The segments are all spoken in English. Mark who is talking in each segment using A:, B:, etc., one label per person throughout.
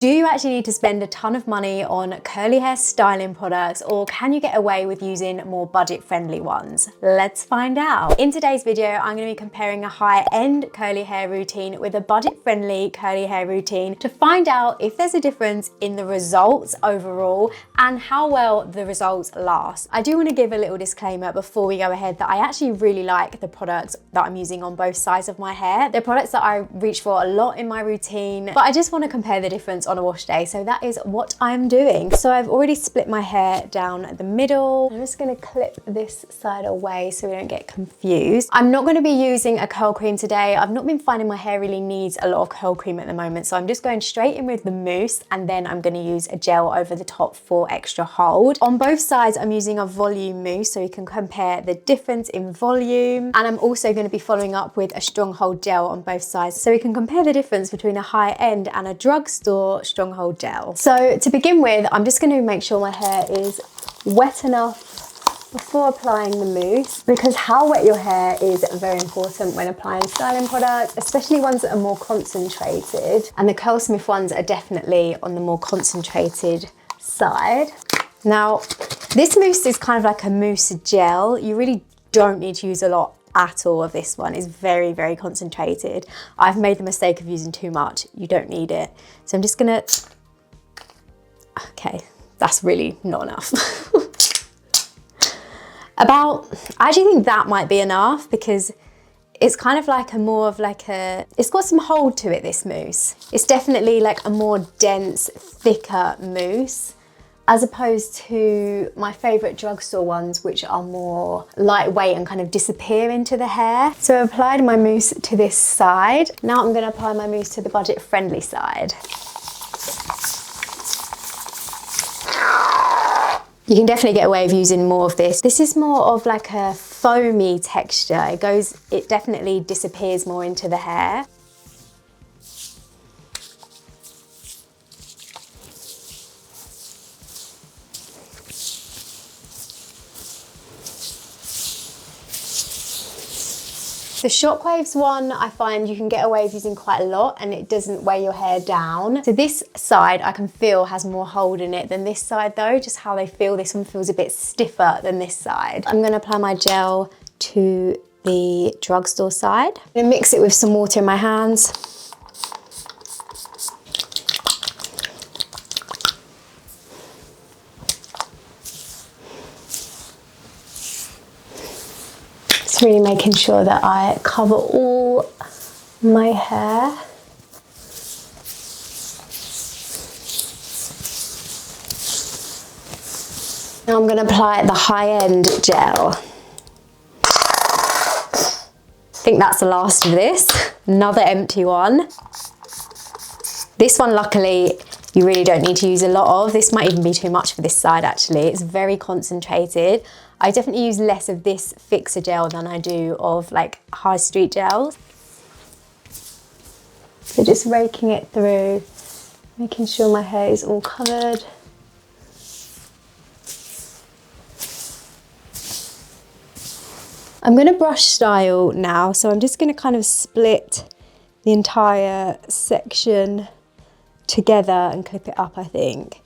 A: Do you actually need to spend a ton of money on curly hair styling products, or can you get away with using more budget-friendly ones? Let's find out. In today's video, I'm going to be comparing a high-end curly hair routine with a budget-friendly curly hair routine to find out if there's a difference in the results overall and how well the results last. I do want to give a little disclaimer before we go ahead that I actually really like the products that I'm using on both sides of my hair. They're products that I reach for a lot in my routine, but I just want to compare the difference on a wash day, so that is what I'm doing. So I've already split my hair down the middle. I'm just going to clip this side away so we don't get confused. I'm not going to be using a curl cream today. I've not been finding my hair really needs a lot of curl cream at the moment, so I'm just going straight in with the mousse, and then I'm going to use a gel over the top for extra hold. On both sides I'm using a volume mousse so you can compare the difference in volume, and I'm also going to be following up with a strong hold gel on both sides so we can compare the difference between a high-end and a drugstore stronghold gel. So to begin with, I'm just going to make sure my hair is wet enough before applying the mousse, because how wet your hair is very important when applying styling products, especially ones that are more concentrated, and the Curlsmith ones are definitely on the more concentrated side. Now this mousse is kind of like a mousse gel. You really don't need to use a lot at all of this one. Is very, very concentrated. I've made the mistake of using too much. You don't need it. So I'm just gonna, okay, that's really not enough. I actually think that might be enough, because it's kind of like it's got some hold to it, this mousse. It's definitely like a more dense, thicker mousse, as opposed to my favourite drugstore ones, which are more lightweight and kind of disappear into the hair. So I've applied my mousse to this side. Now I'm going to apply my mousse to the budget-friendly side. You can definitely get away with using more of this. This is more of like a foamy texture. It definitely disappears more into the hair. The Shockwaves one, I find you can get away with using quite a lot and it doesn't weigh your hair down. So this side I can feel has more hold in it than this side though, just how they feel. This one feels a bit stiffer than this side. I'm gonna apply my gel to the drugstore side. I'm gonna mix it with some water in my hands. Really making sure that I cover all my hair. Now I'm going to apply the high-end gel. I think that's the last of this. Another empty one. This one, luckily, you really don't need to use a lot of. This might even be too much for this side actually. It's very concentrated. I definitely use less of this fixer gel than I do of like high street gels. So just raking it through, making sure my hair is all covered. I'm gonna brush style now, so I'm just gonna kind of split the entire section together and clip it up, I think,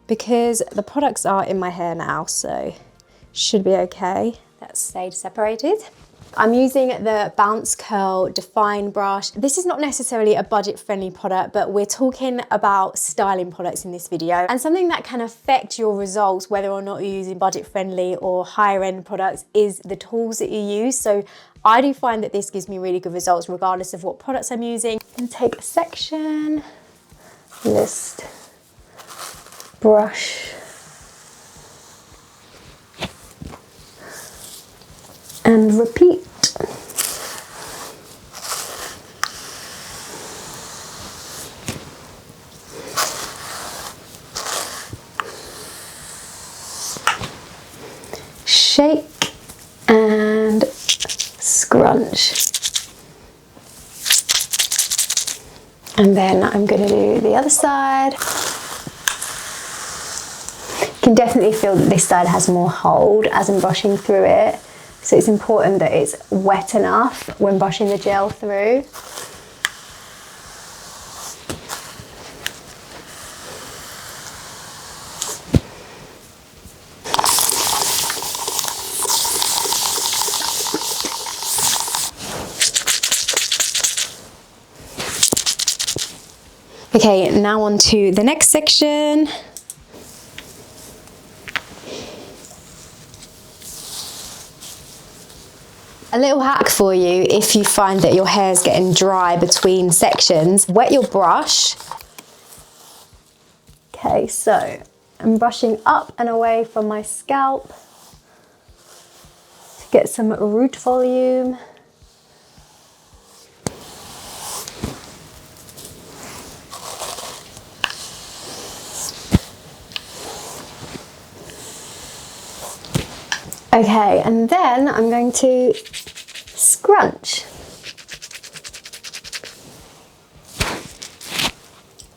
A: because the products are in my hair now, so should be okay. That stayed separated. I'm using the Bounce Curl Define brush. This is not necessarily a budget-friendly product, but we're talking about styling products in this video, and something that can affect your results, whether or not you're using budget-friendly or higher-end products, is the tools that you use. So I do find that this gives me really good results regardless of what products I'm using. And take a section, just brush and repeat. Shake and scrunch. And then I'm going to do the other side. You can definitely feel that this side has more hold as I'm brushing through it. So it's important that it's wet enough when brushing the gel through. Okay, now on to the next section. A little hack for you if you find that your hair's getting dry between sections, wet your brush. Okay, so I'm brushing up and away from my scalp to get some root volume. Okay, and then I'm going to scrunch.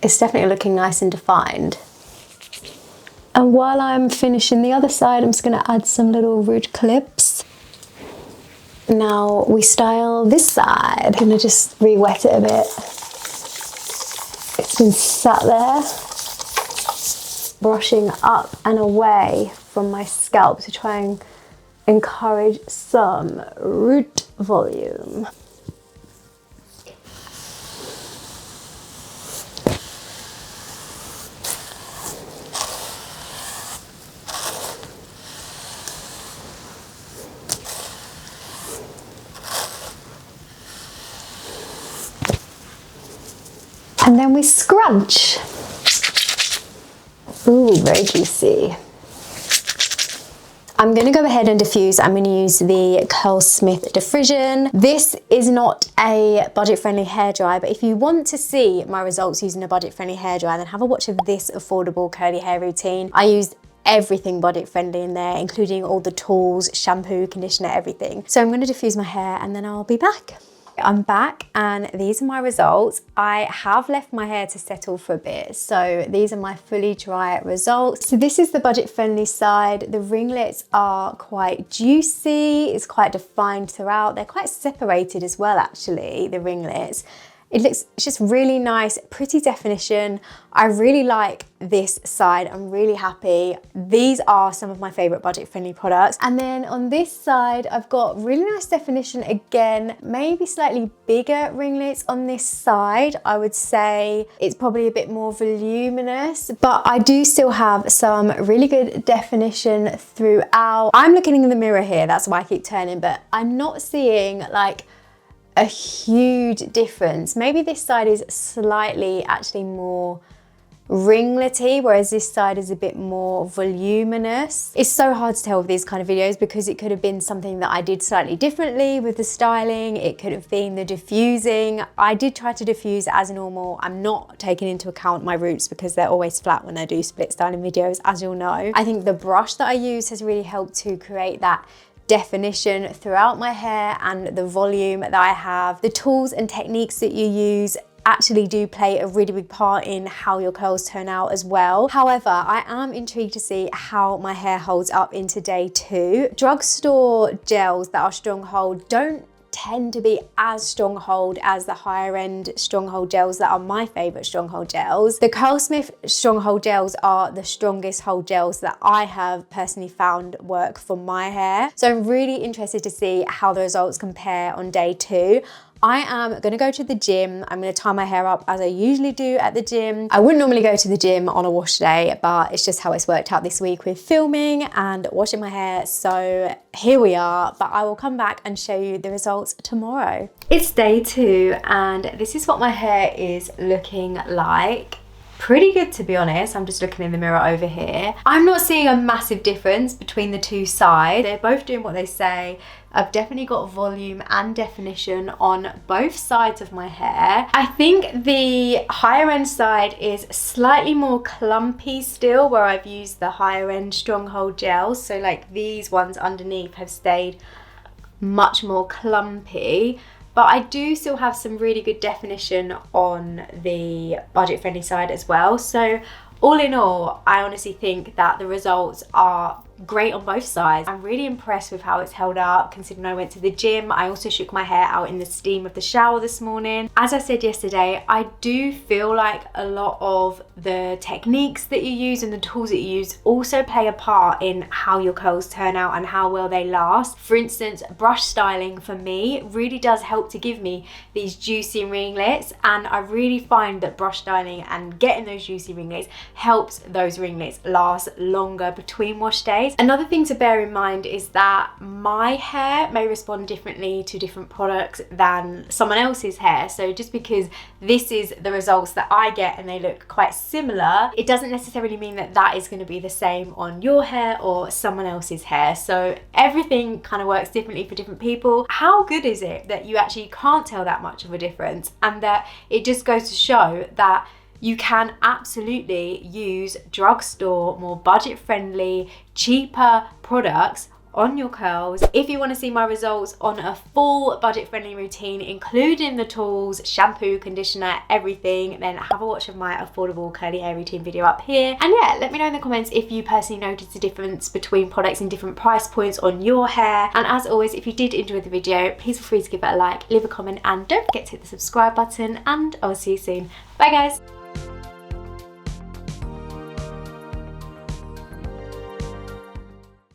A: It's definitely looking nice and defined. And while I'm finishing the other side, I'm just going to add some little root clips. Now we style this side. I'm going to just re-wet it a bit. It's been sat there, brushing up and away from my scalp to try and encourage some root volume. And then we scrunch. Ooh, very juicy. I'm going to go ahead and diffuse. I'm going to use the Curlsmith Diffusion. This is not a budget-friendly hairdryer, but if you want to see my results using a budget-friendly hairdryer, then have a watch of this affordable curly hair routine. I used everything budget-friendly in there, including all the tools, shampoo, conditioner, everything. So I'm going to diffuse my hair and then I'll be back. I'm back and these are my results. I have left my hair to settle for a bit, so these are my fully dry results. So this is the budget-friendly side. The ringlets are quite juicy, it's quite defined throughout. They're quite separated as well, actually, the ringlets. It's just really nice, pretty definition. I really like this side. I'm really happy. These are some of my favorite budget-friendly products. And then on this side, I've got really nice definition again, maybe slightly bigger ringlets on this side. I would say it's probably a bit more voluminous, but I do still have some really good definition throughout. I'm looking in the mirror here, that's why I keep turning, but I'm not seeing like a huge difference. Maybe this side is slightly actually more ringlety, whereas this side is a bit more voluminous. It's so hard to tell with these kind of videos because it could have been something that I did slightly differently with the styling. It could have been the diffusing. I did try to diffuse as normal. I'm not taking into account my roots because they're always flat when I do split styling videos, as you'll know. I think the brush that I use has really helped to create that definition throughout my hair and the volume that I have. The tools and techniques that you use actually do play a really big part in how your curls turn out as well. However, I am intrigued to see how my hair holds up into day 2. Drugstore gels that are stronghold don't tend to be as stronghold as the higher end stronghold gels that are my favorite stronghold gels. The Curlsmith stronghold gels are the strongest hold gels that I have personally found work for my hair. So I'm really interested to see how the results compare on day 2. I am gonna go to the gym. I'm gonna tie my hair up as I usually do at the gym. I wouldn't normally go to the gym on a wash day, but it's just how it's worked out this week with filming and washing my hair. So here we are, but I will come back and show you the results tomorrow. It's day 2 and this is what my hair is looking like. Pretty good, to be honest. I'm just looking in the mirror over here. I'm not seeing a massive difference between the two sides. They're both doing what they say. I've definitely got volume and definition on both sides of my hair. I think the higher end side is slightly more clumpy still, where I've used the higher end stronghold gels. So like these ones underneath have stayed much more clumpy. But I do still have some really good definition on the budget-friendly side as well. So all in all, I honestly think that the results are great on both sides. I'm really impressed with how it's held up considering I went to the gym. I also shook my hair out in the steam of the shower this morning. As I said yesterday, I do feel like a lot of the techniques that you use and the tools that you use also play a part in how your curls turn out and how well they last. For instance, brush styling for me really does help to give me these juicy ringlets, and I really find that brush styling and getting those juicy ringlets helps those ringlets last longer between wash days. Another thing to bear in mind is that my hair may respond differently to different products than someone else's hair. So just because this is the results that I get and they look quite similar, it doesn't necessarily mean that that is going to be the same on your hair or someone else's hair. So everything kind of works differently for different people. How good is it that you actually can't tell that much of a difference, and that it just goes to show that you can absolutely use drugstore, more budget-friendly, cheaper products on your curls. If you want to see my results on a full budget-friendly routine, including the tools, shampoo, conditioner, everything, then have a watch of my affordable curly hair routine video up here. And yeah, let me know in the comments if you personally noticed a difference between products in different price points on your hair. And as always, if you did enjoy the video, please feel free to give it a like, leave a comment, and don't forget to hit the subscribe button, and I'll see you soon. Bye guys.